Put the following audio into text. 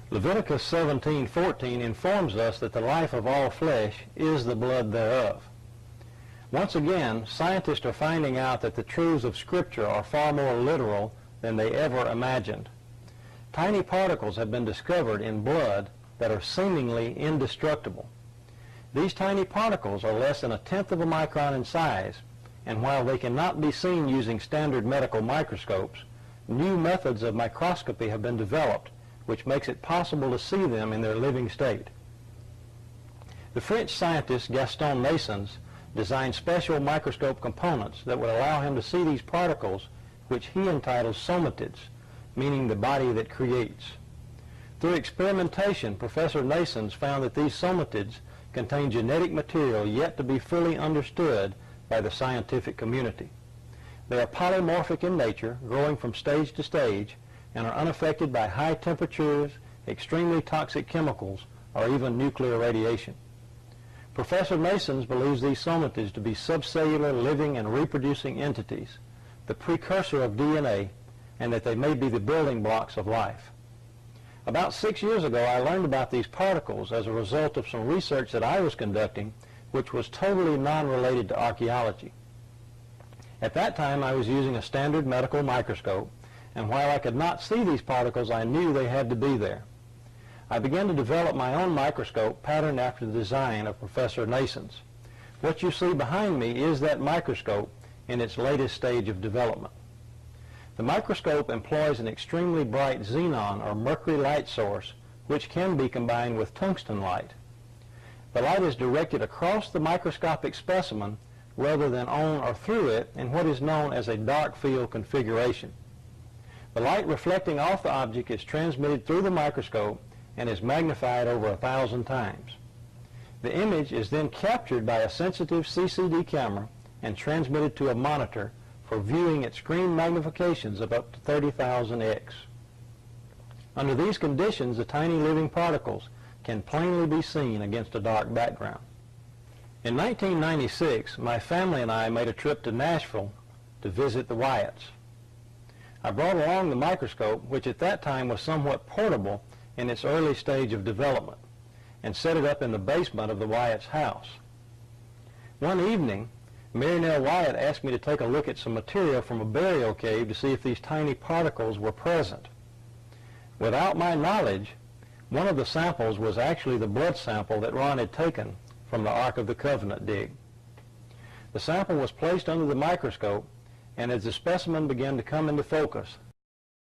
Leviticus 17:14 informs us that the life of all flesh is the blood thereof. Once again, scientists are finding out that the truths of Scripture are far more literal than they ever imagined. Tiny particles have been discovered in blood that are seemingly indestructible. These tiny particles are less than 1/10 of a micron in size, and while they cannot be seen using standard medical microscopes, new methods of microscopy have been developed which makes it possible to see them in their living state. The French scientist Gaston Naessens designed special microscope components that would allow him to see these particles, which he entitles somatids, meaning the body that creates. Through experimentation, Professor Naessens found that these somatids contain genetic material yet to be fully understood by the scientific community. They are polymorphic in nature, growing from stage to stage, and are unaffected by high temperatures, extremely toxic chemicals, or even nuclear radiation. Professor Naessens believes these somatids to be subcellular living and reproducing entities, the precursor of DNA, and that they may be the building blocks of life. About 6 years ago, I learned about these particles as a result of some research that I was conducting, which was totally non-related to archaeology. At that time, I was using a standard medical microscope, and while I could not see these particles, I knew they had to be there. I began to develop my own microscope patterned after the design of Professor Naessens. What you see behind me is that microscope in its latest stage of development. The microscope employs an extremely bright xenon or mercury light source, which can be combined with tungsten light. The light is directed across the microscopic specimen rather than on or through it in what is known as a dark field configuration. The light reflecting off the object is transmitted through the microscope and is magnified over 1,000 times. The image is then captured by a sensitive CCD camera and transmitted to a monitor for viewing at screen magnifications of up to 30,000x. Under these conditions, the tiny living particles can plainly be seen against a dark background. In 1996, my family and I made a trip to Nashville to visit the Wyatts. I brought along the microscope, which at that time was somewhat portable in its early stage of development, and set it up in the basement of the Wyatt's house. One evening, Mary Nell Wyatt asked me to take a look at some material from a burial cave to see if these tiny particles were present. Without my knowledge, one of the samples was actually the blood sample that Ron had taken from the Ark of the Covenant dig. The sample was placed under the microscope, and as the specimen began to come into focus,